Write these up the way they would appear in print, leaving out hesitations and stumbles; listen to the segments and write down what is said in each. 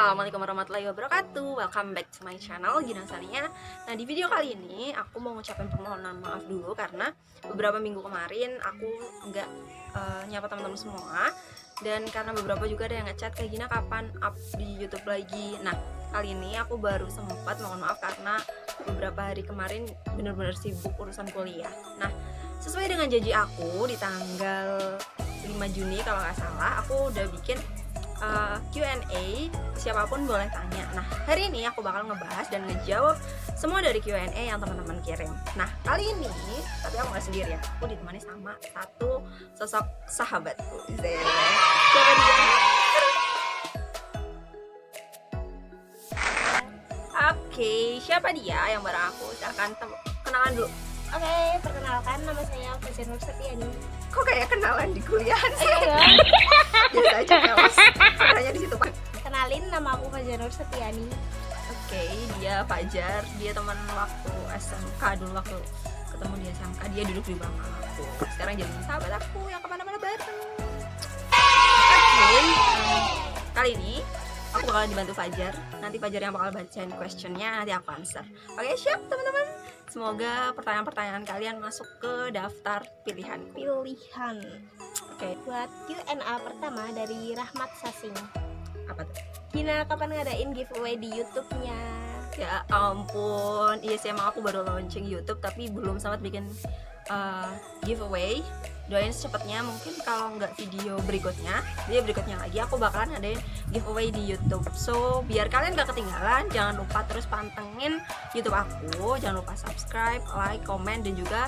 Assalamualaikum warahmatullahi wabarakatuh. Welcome back to my channel, Gina Sania. Nah, di video kali ini aku mau ngucapin permohonan maaf dulu karena beberapa minggu kemarin aku nggak nyapa teman-teman semua, dan karena beberapa juga ada yang ngechat kayak Gina kapan up di YouTube lagi. Nah, kali ini aku baru sempat mohon maaf karena beberapa hari kemarin bener-bener sibuk urusan kuliah. Nah, sesuai dengan janji aku di tanggal 5 Juni kalau nggak salah, aku udah bikin Q&A, siapapun boleh tanya. Nah, hari ini aku bakal ngebahas dan ngejawab semua dari Q&A yang teman-teman kirim. Nah, kali ini, tapi aku nggak sendiri ya, aku ditemani sama satu sosok sahabatku. Siapa dia? Oke, siapa dia yang bareng aku? Silahkan kenalan dulu. Oke, perkenalkan nama saya Fajar Nur Setiani. Kok kayak kenalan di kuliahan sih? Biasa aja kelas. Caranya di situ, Pak. Kenalin, nama aku Fajar Nur Setiani. Oke, dia Fajar, dia teman waktu SMK dulu, waktu ketemu di SMK dia duduk di belakang aku. Sekarang jadi sahabat aku yang kemana-mana bareng. Oke, kali ini aku bakal dibantu Fajar. Nanti Fajar yang bakal bacain questionnya, nanti aku answer. Oke, siap teman-teman? Semoga pertanyaan-pertanyaan kalian masuk ke daftar pilihan. Oke, Buat Q&A pertama dari Rahmat Sasing. apa tuh? Gina, kapan ngadain giveaway di YouTube-nya? Ya ampun, iya sih emang aku baru launching YouTube tapi belum sempat bikin giveaway. Doain secepatnya, mungkin kalau nggak video berikutnya lagi aku bakalan ngadain giveaway di YouTube. So biar kalian gak ketinggalan, jangan lupa terus pantengin YouTube aku, jangan lupa subscribe, like, komen, dan juga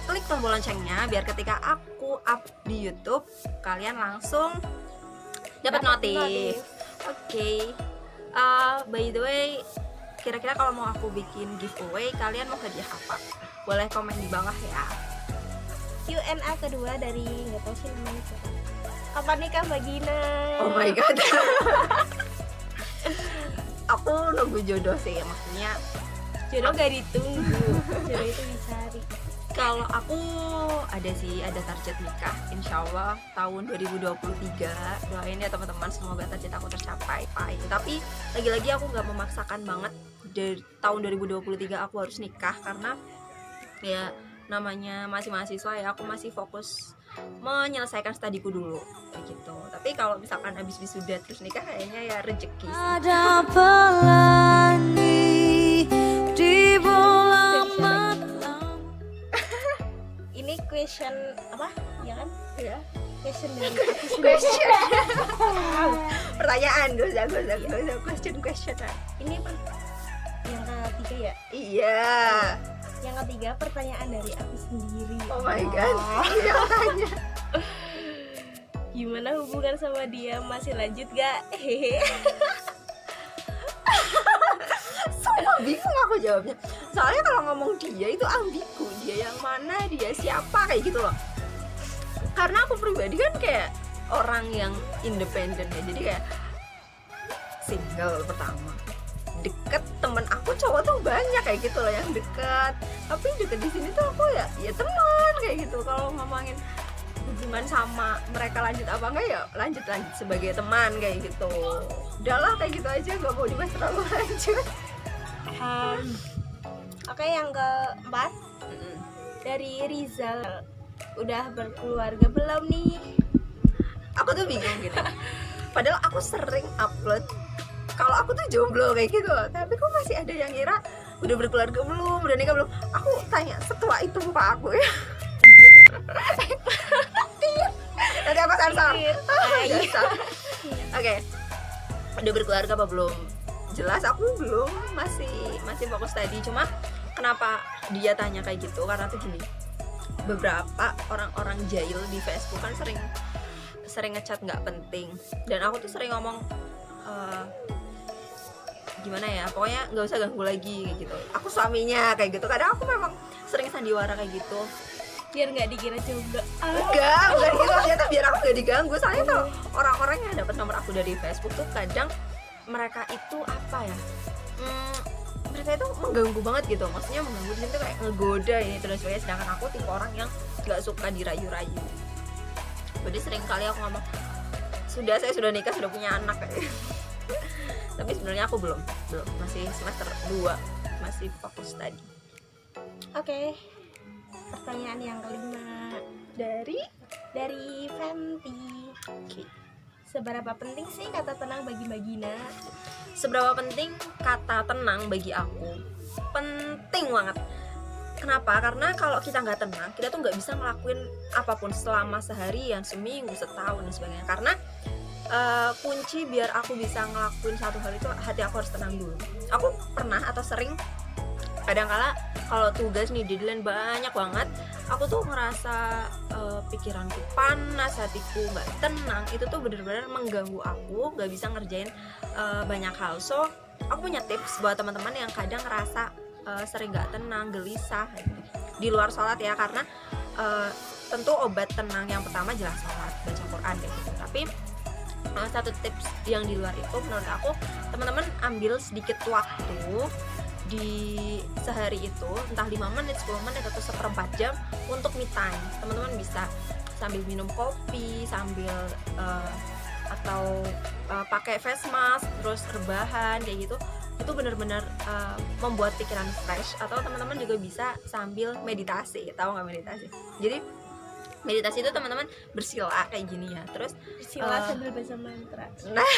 klik tombol loncengnya biar ketika aku up di YouTube kalian langsung dapat notif. Oke. By the way, kira-kira kalau mau aku bikin giveaway, kalian mau hadiah apa? Boleh komen di bawah ya. Q&A kedua dari nggak tahu sih namanya siapa. Kapan nikah Mbak Gina? Oh my god. Aku nunggu jodoh sih, maksudnya Jodoh gak ditunggu, jodoh itu dicari. kalau aku ada target nikah insya Allah tahun 2023. Doain ya teman-teman, semoga target aku tercapai. Tapi lagi-lagi aku gak memaksakan banget dari tahun 2023 aku harus nikah, karena ya namanya masih mahasiswa ya, aku masih fokus menyelesaikan studiku dulu kayak gitu. Tapi kalau misalkan habis wisuda terus nikah, kayaknya ya rezeki sih. Ada pelangi di bola mata. Ini question apa? Ya kan? Ya. Question dari aku sendiri. Pertanyaan, gak usah question. Ini yang ketiga ya? Iya. Yang ketiga, pertanyaan dari aku sendiri. Oh my god. Iya, tanya. Gimana hubungan sama dia? Masih lanjut gak? Sumpah bingung aku jawabnya. Soalnya kalau ngomong dia itu ambigu. Dia yang mana, dia siapa, kayak gitu loh. Karena aku pribadi kan kayak orang yang independen ya. Jadi kayak single pertama. Deket temen aku cowok tuh banyak kayak gitu loh yang deket. Tapi deket di sini tuh aku ya teman kayak gitu. Kalau ngomongin hubungan sama mereka lanjut apa enggak, ya lanjut sebagai teman kayak gitu. Udahlah kayak gitu aja, gak mau dibahas terlalu lanjut. Oke, yang keempat dari Rizal. Udah berkeluarga belum nih? Aku tuh bingung gitu. Padahal aku sering upload kalau aku tuh jomblo kayak gitu, tapi kok masih ada yang ngira udah berkeluarga belum, udah nikah belum. Aku tanya setua itu muka aku ya. Nanti aku sensor. Oke. Udah berkeluarga apa belum? Jelas aku belum, masih fokus tadi. Cuma kenapa dia tanya kayak gitu? Karena tuh gini, beberapa orang-orang jahil di Facebook kan sering ngechat nggak penting, dan aku tuh sering ngomong gimana ya, pokoknya nggak usah ganggu lagi kayak gitu. Aku suaminya kayak gitu. Kadang aku memang sering sandiwara kayak gitu Biar nggak dikira jomblo. enggak gitu, ternyata biar aku nggak diganggu. Soalnya kalau orang-orang yang dapat nomor aku dari Facebook tuh kadang mereka itu apa ya, mereka itu mengganggu banget gitu. Maksudnya mengganggu di situ kayak ngegoda ini terus sebagainya. Sedangkan aku tipe orang yang nggak suka dirayu-rayu. Jadi sering kali aku ngomong, saya sudah nikah, sudah punya anak kayak Tapi sebenarnya aku belum masih semester 2, masih fokus tadi. Oke. Pertanyaan yang kelima dari Fenty. Oke. Seberapa penting sih kata tenang bagi Mbak Gina? Seberapa penting kata tenang bagi aku? Penting banget. Kenapa? Karena kalau kita nggak tenang, kita tuh nggak bisa ngelakuin apapun selama seharian, seminggu, setahun dan sebagainya. Karena kunci biar aku bisa ngelakuin satu hal itu, hati aku harus tenang dulu. Aku pernah atau sering kadang-kala kalau tugas nih deadline banyak banget, aku tuh ngerasa pikiranku panas, hatiku nggak tenang. Itu tuh benar-benar mengganggu aku, nggak bisa ngerjain banyak hal. So aku punya tips buat teman-teman yang kadang ngerasa sering nggak tenang, gelisah gitu. Di luar sholat ya, karena tentu obat tenang yang pertama jelas sholat, baca Quran kayak gitu. Tapi satu tips yang di luar itu menurut aku, teman-teman ambil sedikit waktu di sehari itu, entah 5 menit, 10 menit atau seperempat jam untuk me time. Teman-teman bisa sambil minum kopi, sambil atau pakai face mask, terus rebahan kayak gitu. Itu benar-benar membuat pikiran fresh. Atau teman-teman juga bisa sambil meditasi. Tahu nggak meditasi? Jadi meditasi itu teman-teman bersila kayak gini ya. Terus Bersila sambil baca mantra. nah,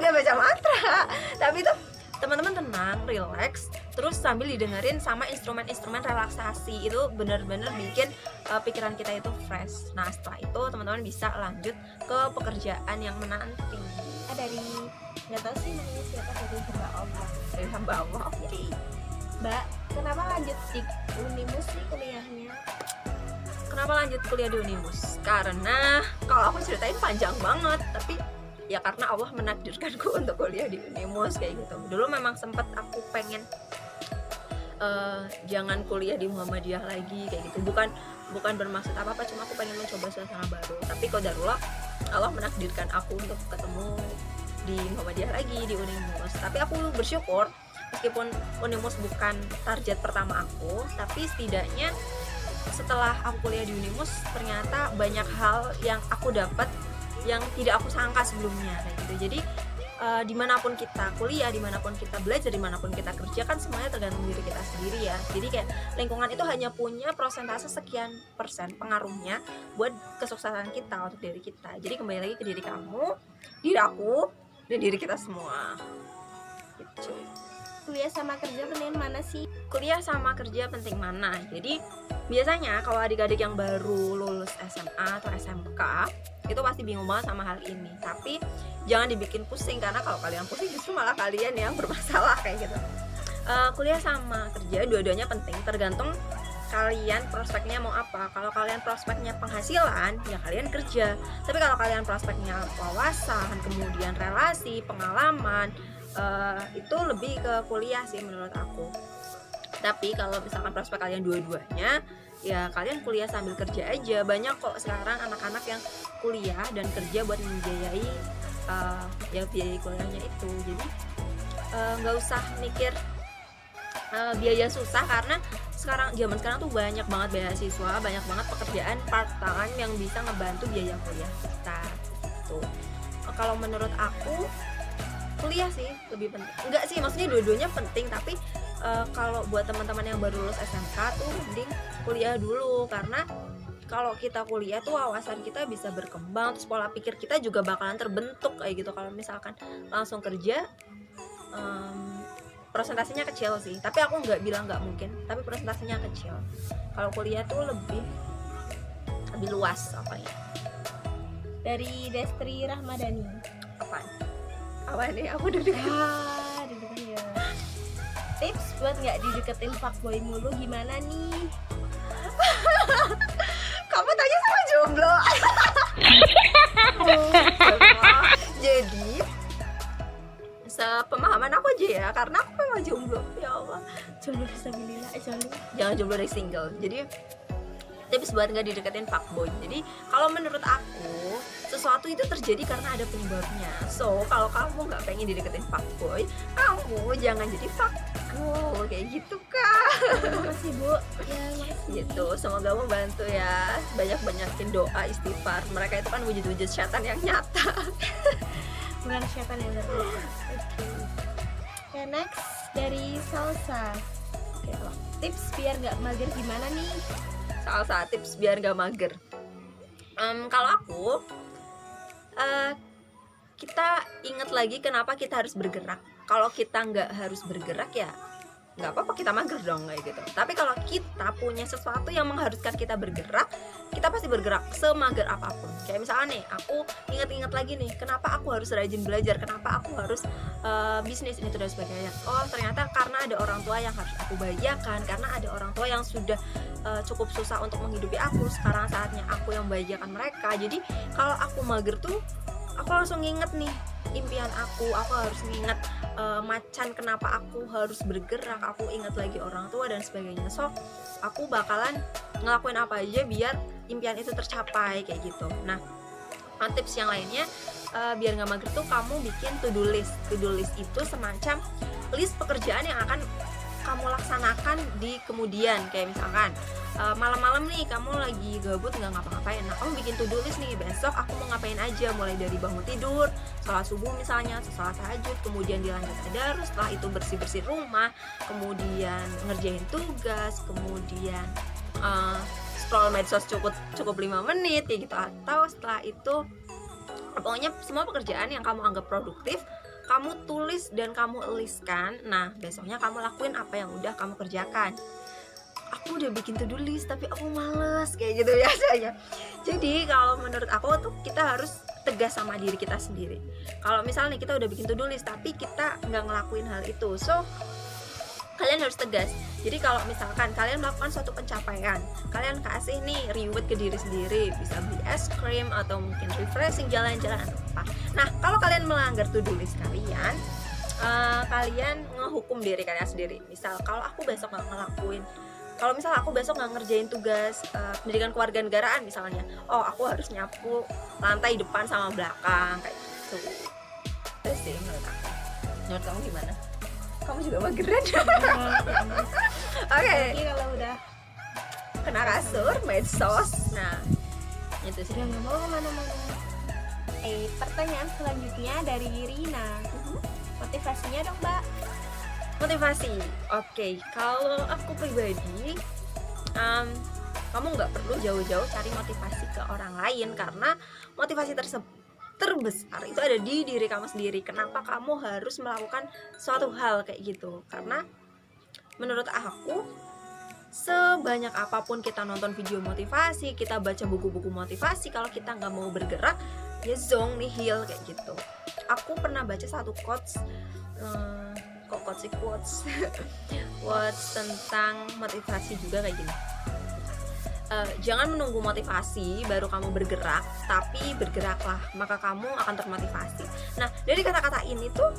nggak baca mantra, tapi itu teman-teman tenang, relax, terus sambil didengerin sama instrumen-instrumen relaksasi. Itu benar-benar bikin pikiran kita itu fresh. Nah setelah itu teman-teman bisa lanjut ke pekerjaan yang menanti. Dari nggak tahu sih namanya siapa, dari hamba Allah. Dari hamba Allah. Oke. Mbak, kenapa lanjut di Unimus nih kuliahnya? Kenapa lanjut kuliah di Unimus? Karena kalau aku ceritain panjang banget, tapi ya karena Allah menakdirkanku untuk kuliah di Unimus kayak gitu. Dulu memang sempet aku pengen jangan kuliah di Muhammadiyah lagi kayak gitu. Bukan bermaksud apa-apa, cuma aku pengen mencoba suasana baru. Tapi qadarullah Allah menakdirkan aku untuk ketemu di Muhammadiyah lagi, di Unimus. Tapi aku bersyukur meskipun Unimus bukan target pertama aku, tapi setidaknya setelah aku kuliah di Unimus ternyata banyak hal yang aku dapat yang tidak aku sangka sebelumnya kayak gitu. Jadi dimanapun kita kuliah, dimanapun kita belajar, dimanapun kita kerja, kan semuanya tergantung diri kita sendiri ya. Jadi kayak lingkungan itu hanya punya persentase sekian persen pengaruhnya buat kesuksesan kita, untuk diri kita. Jadi kembali lagi ke diri kamu, diri aku, dan diri kita semua gitu. Kuliah sama kerja penting mana sih? Kuliah sama kerja penting mana? Jadi biasanya kalau adik-adik yang baru lulus SMA atau SMK itu pasti bingung banget sama hal ini. Tapi jangan dibikin pusing, karena kalau kalian pusing justru malah kalian yang bermasalah kayak gitu. Kuliah sama kerja dua-duanya penting, tergantung kalian prospeknya mau apa. Kalau kalian prospeknya penghasilan, ya kalian kerja. Tapi kalau kalian prospeknya wawasan, kemudian relasi, pengalaman, itu lebih ke kuliah sih menurut aku. Tapi kalau misalkan prospek kalian dua-duanya, ya kalian kuliah sambil kerja aja. Banyak kok sekarang anak-anak yang kuliah dan kerja buat membiayai ya biaya kuliahnya itu. Jadi nggak usah mikir biaya susah, karena zaman sekarang tuh banyak banget beasiswa, banyak banget pekerjaan part time yang bisa ngebantu biaya kuliah kita gitu. Kalau menurut aku kuliah sih lebih penting. Enggak sih, maksudnya dua-duanya penting, tapi kalau buat teman-teman yang baru lulus SMK tuh mending kuliah dulu, karena kalau kita kuliah tuh wawasan kita bisa berkembang, terus pola pikir kita juga bakalan terbentuk kayak gitu. Kalau misalkan langsung kerja, presentasinya kecil sih, tapi aku nggak bilang nggak mungkin, tapi presentasinya kecil. Kalau kuliah tuh lebih luas apanya. Dari Destri Rahmadani. Apa nih? Aku deg-degan. Deg-degan ya. Tips buat nggak dideketin fuckboy mulu gimana nih? Kamu tanya sama jomblo. Jadi sepemahaman aku aja ya, karena aku memang jomblo. Ya Allah, Jomblo fisabilillah, jomblo. jangan jomblo dari single. Jadi tips buat nggak dideketin fuckboy. Jadi kalau menurut aku, sesuatu itu terjadi karena ada penyebabnya. So kalau kamu nggak pengen dideketin fuckboy, kamu jangan jadi fuckgirl kayak gitu kan. Makasih Bu. Ya makasih. Gitu, semoga membantu ya. Banyak-banyakin doa, istighfar. Mereka itu kan wujud-wujud syaitan yang nyata. bulan setan yang terbaik. Oke, next dari Salsa. Oke, tips biar nggak mager gimana nih? Salsa, tips biar gak mager. Kalau aku, kita ingat lagi kenapa kita harus bergerak. Kalau kita nggak harus bergerak ya nggak apa-apa, kita mager dong kayak gitu. Tapi kalau kita punya sesuatu yang mengharuskan kita bergerak, kita pasti bergerak semager apapun. Kayak misalnya nih, aku ingat-ingat lagi nih, kenapa aku harus rajin belajar, kenapa aku harus bisnis ini dan sebagainya. Oh ternyata karena ada orang tua yang harus aku bahagiakan, karena ada orang tua yang sudah cukup susah untuk menghidupi aku. Sekarang saatnya aku yang membahagiakan mereka. Jadi kalau aku mager tuh, aku langsung nginget nih impian aku harus nginget macan kenapa aku harus bergerak, aku ingat lagi orang tua dan sebagainya. So aku bakalan ngelakuin apa aja biar impian itu tercapai kayak gitu. Nah tips yang lainnya biar nggak mager tuh kamu bikin to do list. To do list itu semacam list pekerjaan yang akan kamu laksanakan di kemudian. Kayak misalkan malam-malam nih kamu lagi gabut nggak ngapa-ngapain, nah kamu bikin to do list nih, besok aku mau ngapain aja, mulai dari bangun tidur, sholat subuh misalnya, sholat tahajud, kemudian dilanjut tadarus, setelah itu bersih-bersih rumah, kemudian ngerjain tugas, kemudian scroll medsos cukup 5 menit kayak gitu. Atau setelah itu pokoknya semua pekerjaan yang kamu anggap produktif kamu tulis dan kamu listkan. Nah besoknya kamu lakuin apa yang udah kamu kerjakan. Aku udah bikin to do list tapi aku males kayak gitu biasanya. Jadi kalau menurut aku tuh kita harus tegas sama diri kita sendiri. Kalau misalnya kita udah bikin to do list tapi kita nggak ngelakuin hal itu, so kalian harus tegas. Jadi kalau misalkan kalian melakukan suatu pencapaian, kalian kasih nih reward ke diri sendiri, bisa beli es krim atau mungkin refreshing, jalan-jalan atau apa. Nah kalau kalian melanggar to do list kalian, kalian ngehukum diri kalian sendiri. Misal kalau aku besok nggak ngelakuin, kalau misalnya aku besok nggak ngerjain tugas pendidikan kewarganegaraan misalnya, oh aku harus nyapu lantai depan sama belakang kayak gitu. Terus sih menurut aku. Menurut kamu gimana? Kamu juga mageran? Oke. Jadi kalau udah Kena kasur, medsos. Nah, itu sih. udah nggak mau kemana-mana. Pertanyaan selanjutnya dari Rina. Motivasinya dong, Mbak. Motivasi. Oke, kalau aku pribadi, kamu nggak perlu jauh-jauh cari motivasi ke orang lain, karena motivasi terbesar itu ada di diri kamu sendiri. Kenapa kamu harus melakukan suatu hal kayak gitu? Karena menurut aku, sebanyak apapun kita nonton video motivasi, kita baca buku-buku motivasi, kalau kita nggak mau bergerak, ya zong nihil kayak gitu. Aku pernah baca satu quotes tentang motivasi juga kayak gini. Jangan menunggu motivasi baru kamu bergerak, tapi bergeraklah maka kamu akan termotivasi. Nah dari kata-kata ini tuh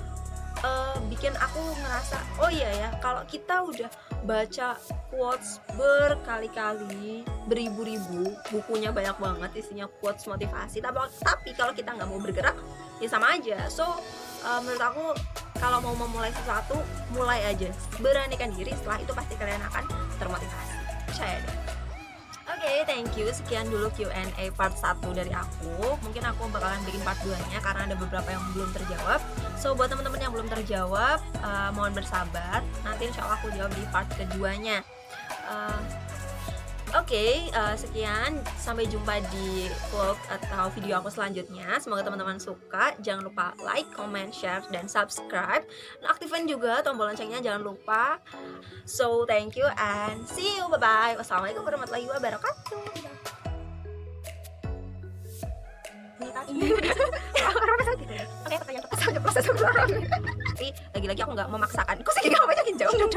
bikin aku ngerasa, oh iya ya, kalau kita udah baca quotes berkali-kali, beribu-ribu, bukunya banyak banget isinya quotes motivasi, tapi kalau kita nggak mau bergerak ya sama aja. So menurut aku kalau mau memulai sesuatu, mulai aja, beranikan diri, setelah itu pasti kalian akan termotivasi, percaya deh. Oke, thank you. Sekian dulu Q&A part 1 dari aku. Mungkin aku bakalan bikin part 2-nya karena ada beberapa yang belum terjawab. So, buat teman-teman yang belum terjawab, mohon bersabar. Nanti insya Allah aku jawab di part keduanya. Oke, sekian. Sampai jumpa di vlog atau video aku selanjutnya. Semoga teman-teman suka. Jangan lupa like, comment, share, dan subscribe. Nah, aktifin juga tombol loncengnya, jangan lupa. So, thank you and see you. Bye-bye. Wassalamualaikum warahmatullahi wabarakatuh. Oke, pertanyaan proses. Tapi lagi-lagi aku nggak memaksakan. Kok sih nggak banyakin jawab?